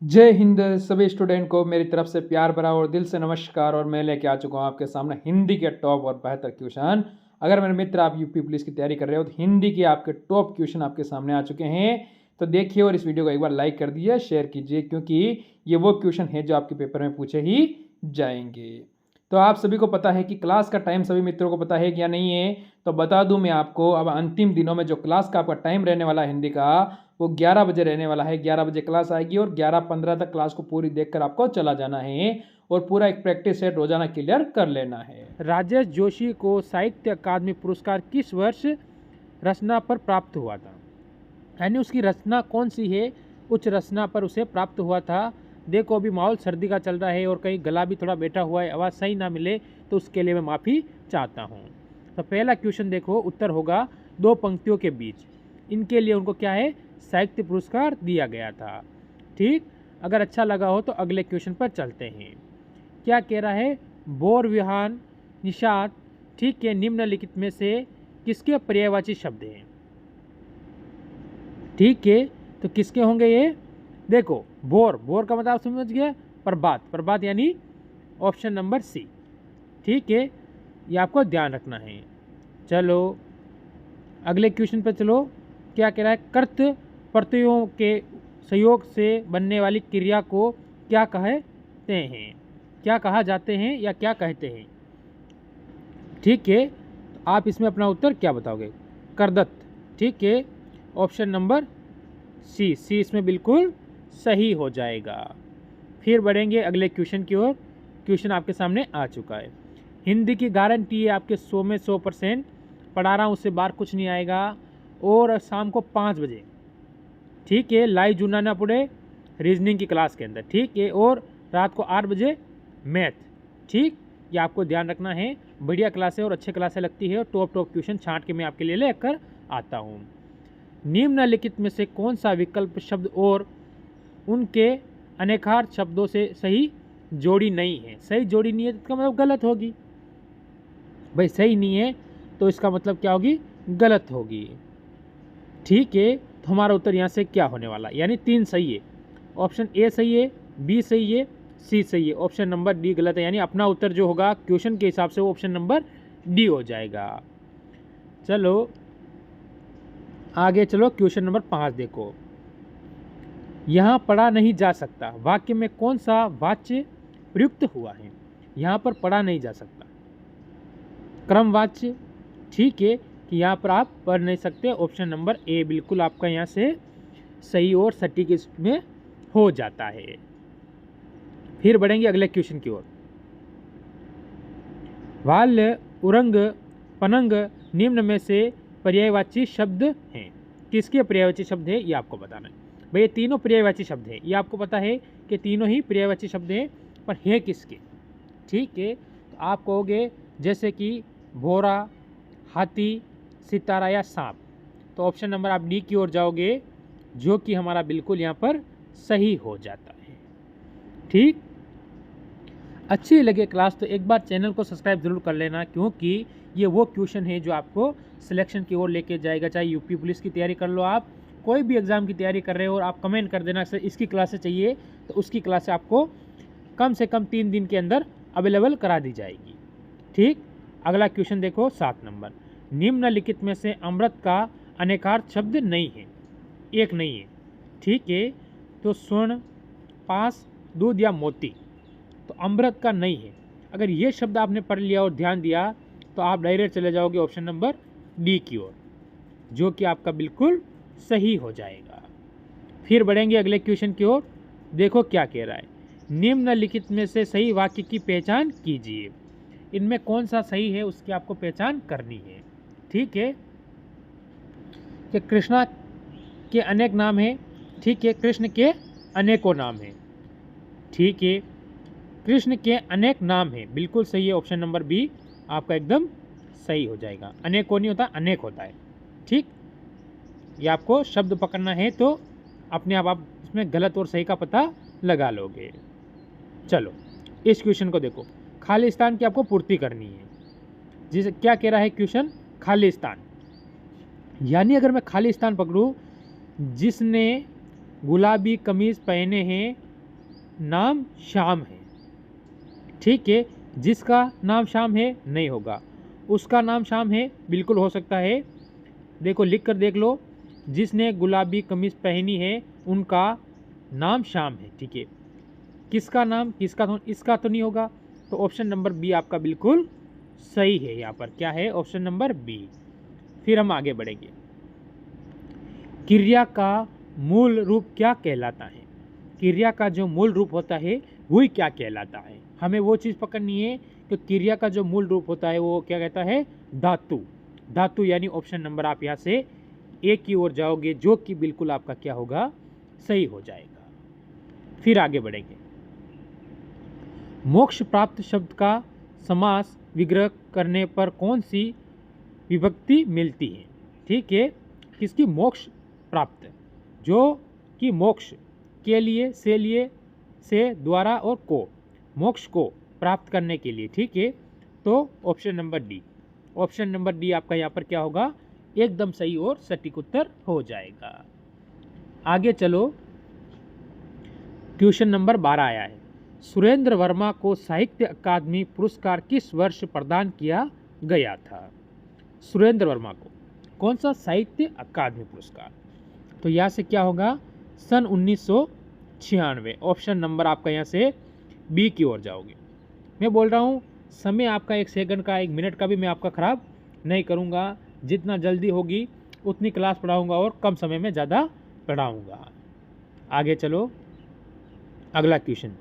जय हिंद सभी स्टूडेंट को मेरी तरफ से प्यार भरा और दिल से नमस्कार। और मैं लेके आ चुका हूँ आपके सामने हिंदी के टॉप और बेहतर क्वेश्चन। अगर मेरे मित्र आप यूपी पुलिस की तैयारी कर रहे हो तो हिंदी के आपके टॉप क्वेश्चन आपके सामने आ चुके हैं। तो देखिए और इस वीडियो को एक बार लाइक कर दीजिए, शेयर कीजिए, क्योंकि ये वो क्वेश्चन है जो आपके पेपर में पूछे ही जाएंगे। तो आप सभी को पता है कि क्लास का टाइम सभी मित्रों को पता है कि या नहीं है, तो बता दूं मैं आपको। अब अंतिम दिनों में जो क्लास का आपका टाइम रहने वाला है हिंदी का, वो 11 बजे रहने वाला है। 11 बजे क्लास आएगी और 11:15 तक क्लास को पूरी देखकर आपको चला जाना है और पूरा एक प्रैक्टिस सेट रोजाना क्लियर कर लेना है। राजेश जोशी को साहित्य अकादमी पुरस्कार किस वर्ष रचना पर प्राप्त हुआ था? यानी उसकी रचना कौन सी है, उच्च रचना पर उसे प्राप्त हुआ था। देखो अभी माहौल सर्दी का चल रहा है और कहीं गला भी थोड़ा बैठा हुआ है, आवाज़ सही ना मिले तो उसके लिए मैं माफ़ी चाहता हूँ। तो पहला क्वेश्चन देखो, उत्तर होगा दो पंक्तियों के बीच। इनके लिए उनको क्या है, साहित्य पुरस्कार दिया गया था। ठीक, अगर अच्छा लगा हो तो अगले क्वेश्चन पर चलते हैं। क्या कह रहा है, बोर विहान निषाद, ठीक है, निम्नलिखित में से किसके पर्यायवाची शब्द हैं? ठीक है, तो किसके होंगे ये? देखो बोर, बोर का मतलब समझ गया, प्रभात, प्रभात यानी ऑप्शन नंबर सी। ठीक है, ये आपको ध्यान रखना है। चलो अगले क्वेश्चन पर चलो। क्या कह रहा है, कर्त प्रत्ययों के सहयोग से बनने वाली क्रिया को क्या कहते हैं? क्या कहा जाते हैं या क्या कहते हैं? ठीक है, तो आप इसमें अपना उत्तर क्या बताओगे? करदत्त। ठीक है, ऑप्शन नंबर सी, सी इसमें बिल्कुल सही हो जाएगा। फिर बढ़ेंगे अगले क्वेश्चन की ओर। क्वेश्चन आपके सामने आ चुका है। हिंदी की गारंटी है आपके 100 में 100%। पढ़ा रहा हूँ, उससे बाहर कुछ नहीं आएगा। और शाम को 5 बजे, ठीक है, लाइव जुड़ना ना पड़े रीजनिंग की क्लास के अंदर। ठीक है, और रात को 8 बजे मैथ। ठीक, ये आपको ध्यान रखना है। बढ़िया क्लासें और अच्छे क्लासें लगती है और टॉप क्वेश्चन छांट के मैं आपके लिए लेकर आता हूँ। निम्नलिखित में से कौन सा विकल्प शब्द और उनके अनेकार्थ शब्दों से सही जोड़ी नहीं है? सही जोड़ी नहीं है तो इसका मतलब गलत होगी। भाई सही नहीं है तो इसका मतलब क्या होगी? गलत होगी। ठीक है, तो हमारा उत्तर यहाँ से क्या होने वाला, यानी 3 सही है। ऑप्शन ए सही है, बी सही है, सी सही है, ऑप्शन नंबर डी गलत है। यानी अपना उत्तर जो होगा क्वेश्चन के हिसाब से वो ऑप्शन नंबर डी हो जाएगा। चलो आगे चलो, क्वेश्चन नंबर 5 देखो। यहाँ पढ़ा नहीं जा सकता वाक्य में कौन सा वाच्य प्रयुक्त हुआ है? यहाँ पर पढ़ा नहीं जा सकता, क्रम वाच्य। ठीक है, कि यहाँ पर आप पढ़ नहीं सकते, ऑप्शन नंबर ए बिल्कुल आपका यहाँ से सही और सटीक इसमें हो जाता है। फिर बढ़ेंगे अगले क्वेश्चन की ओर। वाल्य, उरंग, पनंग निम्न में से पर्यायवाची शब्द हैं। किसके पर्यायवाची शब्द है ये आपको बताना है। भाई ये तीनों पर्यायवाची शब्द हैं, ये आपको पता है कि तीनों ही पर्यायवाची शब्द हैं, पर है किसके? ठीक है, तो आप कहोगे जैसे कि भोरा, हाथी, सितारा या सांप। तो ऑप्शन नंबर आप डी की ओर जाओगे, जो कि हमारा बिल्कुल यहाँ पर सही हो जाता है। ठीक, अच्छी लगे क्लास तो एक बार चैनल को सब्सक्राइब जरूर कर लेना, क्योंकि ये वो क्वेश्चन है जो आपको सिलेक्शन की ओर लेके जाएगा। चाहे यूपी पुलिस की तैयारी कर लो, आप कोई भी एग्ज़ाम की तैयारी कर रहे हो और आप कमेंट कर देना सर इसकी क्लासेस चाहिए, तो उसकी क्लासेस आपको कम से कम 3 दिन के अंदर अवेलेबल करा दी जाएगी। ठीक, अगला क्वेश्चन देखो 7 नंबर। निम्नलिखित में से अमृत का अनेकार्थ शब्द नहीं है, एक नहीं है। ठीक है, तो स्वर्ण, पास, दूध या मोती। तो अमृत का नहीं है। अगर ये शब्द आपने पढ़ लिया और ध्यान दिया तो आप डायरेक्ट चले जाओगे ऑप्शन नंबर डी की ओर, जो कि आपका बिल्कुल सही हो जाएगा। फिर बढ़ेंगे अगले क्वेश्चन की ओर। देखो क्या कह रहा है, निम्नलिखित में से सही वाक्य की पहचान कीजिए। इनमें कौन सा सही है उसकी आपको पहचान करनी है। ठीक है, कि कृष्णा के अनेक नाम हैं। ठीक है, कृष्ण के अनेकों नाम हैं। ठीक है, कृष्ण के अनेक नाम हैं, बिल्कुल सही है, ऑप्शन नंबर बी आपका एकदम सही हो जाएगा। अनेकों नहीं होता, अनेक होता है। ठीक, ये आपको शब्द पकड़ना है तो अपने आप इसमें गलत और सही का पता लगा लोगे। चलो इस क्वेश्चन को देखो, खालिस्तान की आपको पूर्ति करनी है। जिसे क्या कह रहा है क्वेश्चन, खालिस्तान यानी अगर मैं खालिस्तान पकड़ूँ, जिसने गुलाबी कमीज पहने हैं नाम श्याम है। ठीक है, जिसका नाम श्याम है नहीं होगा, उसका नाम श्याम है बिल्कुल हो सकता है। देखो लिख कर देख लो, जिसने गुलाबी कमीज पहनी है उनका नाम श्याम है। ठीक है, किसका नाम, किसका तो, इसका तो नहीं होगा, तो ऑप्शन नंबर बी आपका बिल्कुल सही है। यहाँ पर क्या है, ऑप्शन नंबर बी। फिर हम आगे बढ़ेंगे। क्रिया का मूल रूप क्या कहलाता है? क्रिया का जो मूल रूप होता है वही क्या कहलाता है? हमें वो चीज़ पकड़नी है कि क्रिया का जो मूल रूप होता है वो क्या कहता है, धातु। धातु यानी ऑप्शन नंबर आप यहाँ से ए की ओर जाओगे, जो कि बिल्कुल आपका क्या होगा, सही हो जाएगा। फिर आगे बढ़ेंगे। मोक्ष प्राप्त शब्द का समास विग्रह करने पर कौन सी विभक्ति मिलती है? ठीक है, किसकी, मोक्ष प्राप्त, जो कि मोक्ष के लिए, से, द्वारा और को, मोक्ष को प्राप्त करने के लिए। ठीक है, तो option number D, option number D आपका यहाँ पर क्या होगा, एकदम सही और सटीक उत्तर हो जाएगा। आगे चलो, क्वेश्चन नंबर 12 आया है। सुरेंद्र वर्मा को साहित्य अकादमी पुरस्कार किस वर्ष प्रदान किया गया था? सुरेंद्र वर्मा को कौन सा साहित्य अकादमी पुरस्कार? तो यहाँ से क्या होगा, सन 1996। ऑप्शन नंबर आपका यहाँ से बी की ओर जाओगे। मैं बोल रहा हूँ समय आपका 1 सेकंड का 1 मिनट का भी मैं आपका ख़राब नहीं करूँगा। जितना जल्दी होगी उतनी क्लास पढ़ाऊँगा और कम समय में ज़्यादा पढ़ाऊँगा। आगे चलो, अगला क्वेश्चन।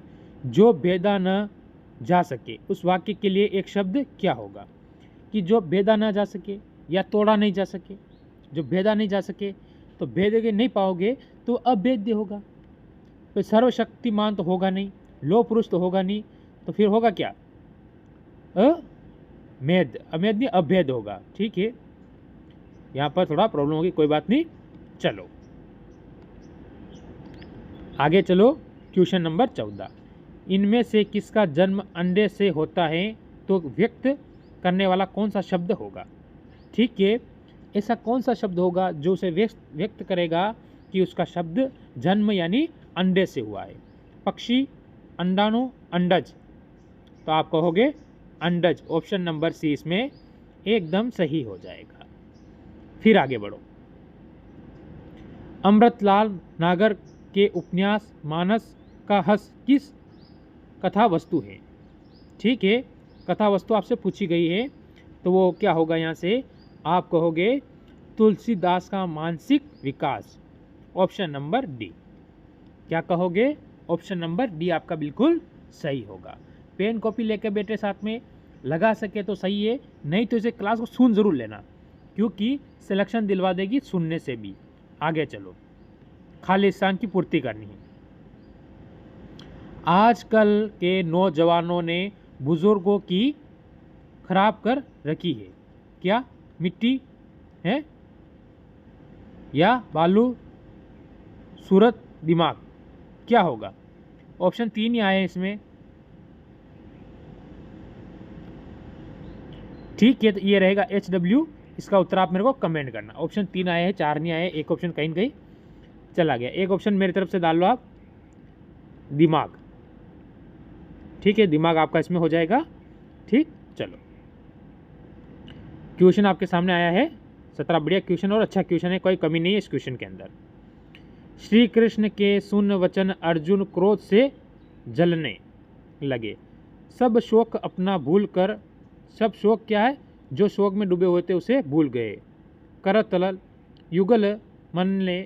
जो भेदा न जा सके उस वाक्य के लिए एक शब्द क्या होगा? कि जो भेदा ना जा सके या तोड़ा नहीं जा सके। जो भेदा नहीं जा सके तो भेद के नहीं पाओगे तो अभेद्य होगा। तो सर्वशक्तिमान तो होगा नहीं, लो पुरुष तो होगा नहीं, तो फिर होगा क्या, अमेद, अमेद नहीं अभेद होगा। ठीक है, यहाँ पर थोड़ा प्रॉब्लम होगी, कोई बात नहीं। चलो आगे चलो, क्वेश्चन नंबर 14। इनमें से किसका जन्म अंडे से होता है तो व्यक्त करने वाला कौन सा शब्द होगा? ठीक है, ऐसा कौन सा शब्द होगा जो उसे व्यक्त करेगा कि उसका शब्द जन्म यानी अंडे से हुआ है? पक्षी, अंडाणु, अंडज, तो आप कहोगे अंडज। ऑप्शन नंबर सी इसमें एकदम सही हो जाएगा। फिर आगे बढ़ो। अमृतलाल नागर के उपन्यास मानस का हस किस कथा वस्तु है? ठीक है, कथा वस्तु आपसे पूछी गई है तो वो क्या होगा, यहाँ से आप कहोगे तुलसीदास का मानसिक विकास। ऑप्शन नंबर डी, क्या कहोगे, ऑप्शन नंबर डी आपका बिल्कुल सही होगा। पेन कॉपी लेकर बैठे साथ में, लगा सके तो सही है, नहीं तो इसे क्लास को सुन जरूर लेना क्योंकि सिलेक्शन दिलवा देगी सुनने से भी। आगे चलो, खाली स्थान की पूर्ति करनी है। आजकल के नौजवानों ने बुजुर्गों की खराब कर रखी है। क्या, मिट्टी है या बालू, सूरत, दिमाग, क्या होगा? ऑप्शन 3 ही आए इसमें। ठीक है, तो ये रहेगा HW। इसका उत्तर आप मेरे को कमेंट करना। ऑप्शन 3 आए हैं, 4 नहीं आए, एक ऑप्शन कहीं कहीं चला गया। एक ऑप्शन मेरी तरफ से डाल लो आप, दिमाग। ठीक है, दिमाग आपका इसमें हो जाएगा। ठीक, चलो क्वेश्चन आपके सामने आया है 17। बढ़िया क्वेश्चन और अच्छा क्वेश्चन है, कोई कमी नहीं है इस क्वेश्चन के अंदर। श्री कृष्ण के सुन वचन अर्जुन क्रोध से जलने लगे। सब शोक अपना भूल कर, सब शोक क्या है, जो शोक में डूबे हुए थे उसे भूल गए। करतल युगल मनने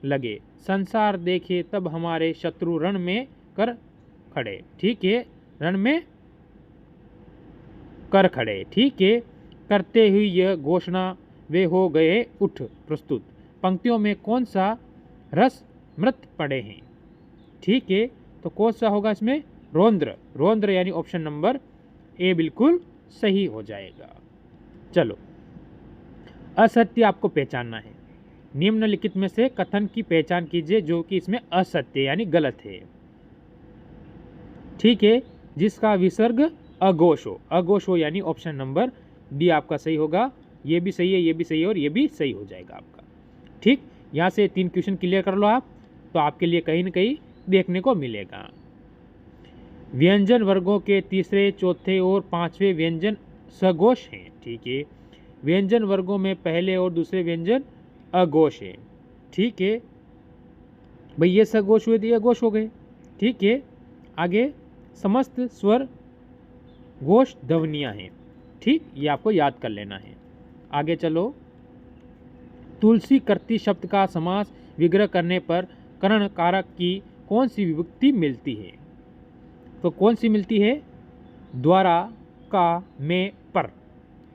लगे। संसार देखे तब हमारे शत्रु रण में कर खड़े। ठीक है, रण में कर खड़े। ठीक है, करते हुए यह घोषणा वे हो गए उठ प्रस्तुत। पंक्तियों में कौन सा रस मृत पड़े हैं? ठीक है, तो कौन सा होगा इसमें, रौद्र। रौद्र यानी ऑप्शन नंबर ए बिल्कुल सही हो जाएगा। चलो, असत्य आपको पहचानना है। निम्नलिखित में से कथन की पहचान कीजिए जो कि इसमें असत्य यानी गलत है। ठीक है, जिसका विसर्ग अघोष हो, अघोष हो यानी ऑप्शन नंबर डी आपका सही होगा। ये भी सही है, ये भी सही है और ये भी सही हो जाएगा आपका। ठीक, यहाँ से 3 क्वेश्चन क्लियर कर लो आप, तो आपके लिए कहीं ना कहीं देखने को मिलेगा। व्यंजन वर्गों के तीसरे, चौथे और पांचवें व्यंजन सघोष हैं। ठीक है, व्यंजन वर्गों में पहले और दूसरे व्यंजन अघोष हैं। ठीक है भाई, ये सघोष हुए तो ये अघोष हो गए। ठीक है, आगे समस्त स्वर घोष ध्वनियाँ हैं। ठीक, ये आपको याद कर लेना है। आगे चलो, तुलसी कर्ती शब्द का समास विग्रह करने पर करण कारक की कौन सी विभक्ति मिलती है? तो कौन सी मिलती है? द्वारा, का, में, पर।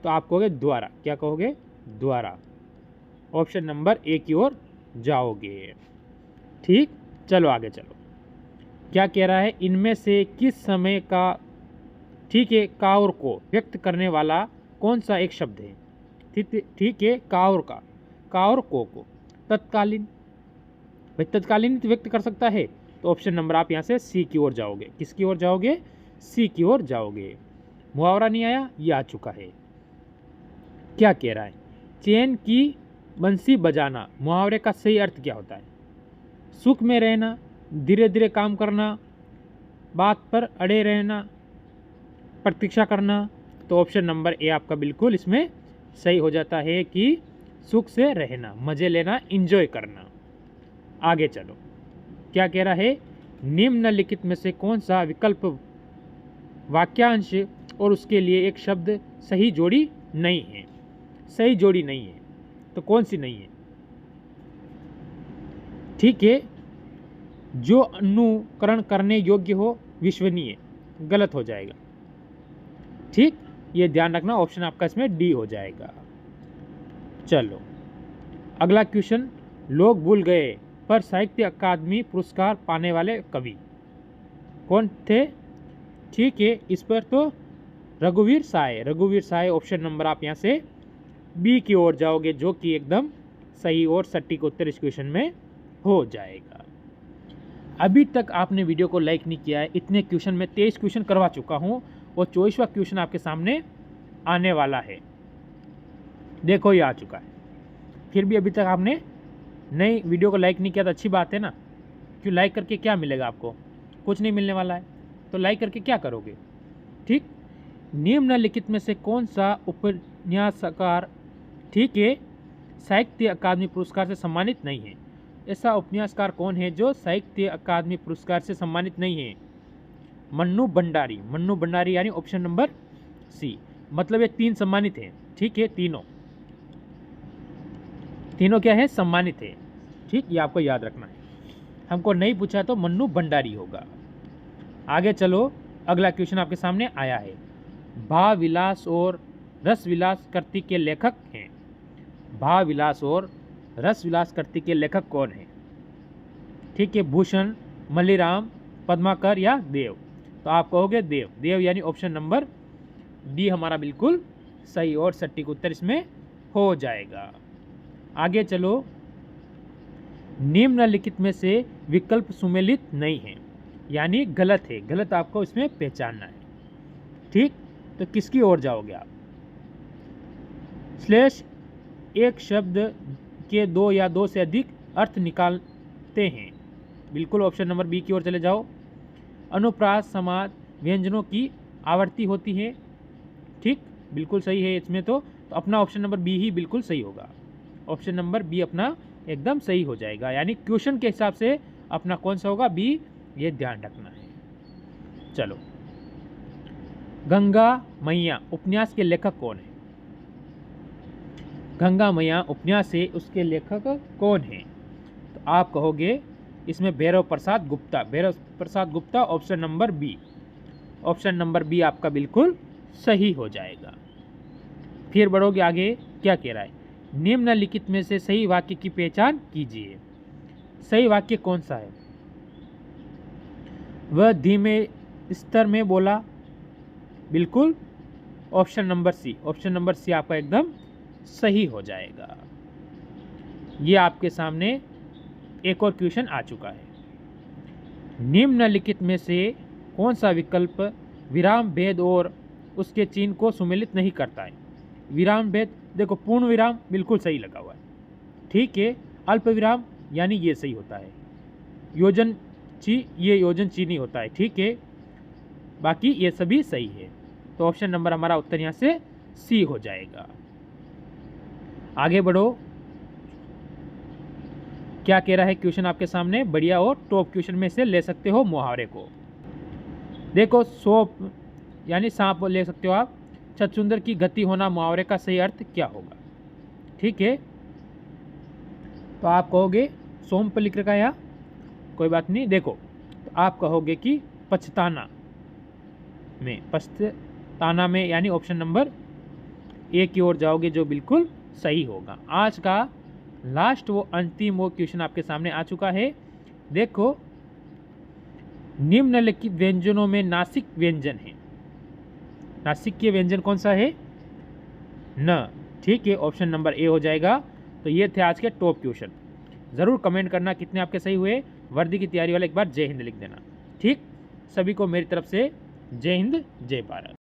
तो आप कहोगे द्वारा। क्या कहोगे? द्वारा। ऑप्शन नंबर ए की ओर जाओगे। ठीक, चलो आगे चलो। क्या कह रहा है? इनमें से किस समय का, ठीक है, का और को व्यक्त करने वाला कौन सा एक शब्द है? ठीक है, का और को तत्कालीन। भाई तत्कालीन तो व्यक्त कर सकता है, तो ऑप्शन नंबर आप यहाँ से सी की ओर जाओगे। किसकी ओर जाओगे? सी की ओर जाओगे। मुहावरा नहीं आया, ये आ चुका है। क्या कह रहा है? चैन की बंसी बजाना, मुहावरे का सही अर्थ क्या होता है? सुख में रहना, धीरे धीरे काम करना, बात पर अड़े रहना, प्रतीक्षा करना। तो ऑप्शन नंबर ए आपका बिल्कुल इसमें सही हो जाता है कि सुख से रहना, मजे लेना, इंजॉय करना। आगे चलो, क्या कह रहा है? निम्नलिखित में से कौन सा विकल्प वाक्यांश और उसके लिए एक शब्द सही जोड़ी नहीं है? सही जोड़ी नहीं है, तो कौन सी नहीं है? ठीक है, जो अनुकरण करने योग्य हो, विश्वसनीय, गलत हो जाएगा। ठीक, ये ध्यान रखना, ऑप्शन आपका इसमें डी हो जाएगा। चलो अगला क्वेश्चन, लोग भूल गए पर साहित्य अकादमी पुरस्कार पाने वाले कवि कौन थे? ठीक है, इस पर तो रघुवीर साय। रघुवीर साय, ऑप्शन नंबर आप यहाँ से बी की ओर जाओगे, जो कि एकदम सही और सटीक उत्तर इस क्वेश्चन में हो जाएगा। अभी तक आपने वीडियो को लाइक नहीं किया है, इतने क्वेश्चन में 23 क्वेश्चन करवा चुका हूँ और 24वां क्वेश्चन आपके सामने आने वाला है। देखो ये आ चुका है, फिर भी अभी तक आपने नई वीडियो को लाइक नहीं किया तो अच्छी बात है ना। क्यों? लाइक करके क्या मिलेगा आपको? कुछ नहीं मिलने वाला है, तो लाइक करके क्या करोगे? ठीक, निम्नलिखित में से कौन सा उपन्यासकार, ठीक है, साहित्य अकादमी पुरस्कार से सम्मानित नहीं है? ऐसा उपन्यासकार कौन है जो साहित्य अकादमी पुरस्कार से सम्मानित नहीं है? मन्नू भंडारी। मन्नू भंडारी यानी ऑप्शन नंबर सी। मतलब ये 3 सम्मानित हैं। ठीक है, तीनों क्या है? सम्मानित है। ठीक, ये आपको याद रखना है। हमको नहीं पूछा तो मन्नू भंडारी होगा। आगे चलो, अगला क्वेश्चन आपके सामने आया है। भाव विलास और रस विलास कृति के लेखक हैं। भाव विलास और रस विलास कृति के लेखक कौन है? ठीक है, भूषण, मल्लीराम, पद्माकर या देव? तो आप कहोगे देव। देव यानी ऑप्शन नंबर डी हमारा बिल्कुल सही और सटीक उत्तर इसमें हो जाएगा। आगे चलो, निम्नलिखित में से विकल्प सुमेलित नहीं है, यानी गलत है। गलत आपको इसमें पहचानना है। ठीक, तो किसकी ओर जाओगे आप? स्लैश एक शब्द के 2 या 2 से अधिक अर्थ निकालते हैं। बिल्कुल ऑप्शन नंबर बी की ओर चले जाओ। अनुप्रास समाज व्यंजनों की आवर्ती होती है। ठीक, बिल्कुल सही है इसमें तो अपना ऑप्शन नंबर बी ही बिल्कुल सही होगा। ऑप्शन नंबर बी अपना एकदम सही हो जाएगा, यानी क्वेश्चन के हिसाब से अपना कौन सा होगा? बी, ये ध्यान रखना है। चलो, गंगा मैया उपन्यास के लेखक कौन है? गंगा मैया उपन्यास है, उसके लेखक कौन है? तो आप कहोगे इसमें Bhairav Prasad Gupta. Bhairav Prasad Gupta, option number B. Option number B आपका बिल्कुल सही हो जाएगा। फिर बढ़ोगे आगे, क्या कह रहा है? निम्नलिखित में से सही वाक्य की पहचान कीजिए। सही वाक्य कौन सा है? वह धीमे स्तर में बोला। बिल्कुल option number C. Option number C आपका एकदम सही हो जाएगा। ये आपके सामने एक और क्वेश्चन आ चुका है। निम्नलिखित में से कौन सा विकल्प विराम भेद और उसके चिन्ह को सुमेलित नहीं करता है? विराम भेद, देखो पूर्ण विराम बिल्कुल सही लगा हुआ है। ठीक है, अल्प विराम यानी ये सही होता है। योजन ची, ये योजन ची नहीं होता है। ठीक है, बाकी ये सभी सही है। तो ऑप्शन नंबर हमारा उत्तर यहाँ से सी हो जाएगा। आगे बढ़ो, क्या कह रहा है क्वेश्चन आपके सामने, बढ़िया और टॉप क्वेश्चन में से ले सकते हो मुहावरे को। देखो सोप यानी सांप ले सकते हो आप। छछूंदर की गति होना मुहावरे का सही अर्थ क्या होगा? ठीक है, तो आप कहोगे सोम पर लिख रखा है यहाँ, कोई बात नहीं। देखो तो आप कहोगे कि पछताना में यानी ऑप्शन नंबर ए की ओर जाओगे, जो बिल्कुल सही होगा। आज का लास्ट वो अंतिम वो क्वेश्चन आपके सामने आ चुका है। देखो, निम्नलिखित व्यंजनों में नासिक व्यंजन है। नासिक के व्यंजन कौन सा है? न। ठीक है, ऑप्शन नंबर ए हो जाएगा। तो ये थे आज के टॉप क्वेश्चन। ज़रूर कमेंट करना कितने आपके सही हुए। वर्दी की तैयारी वाले एक बार जय हिंद लिख देना। ठीक, सभी को मेरी तरफ से जय हिंद जय भारत।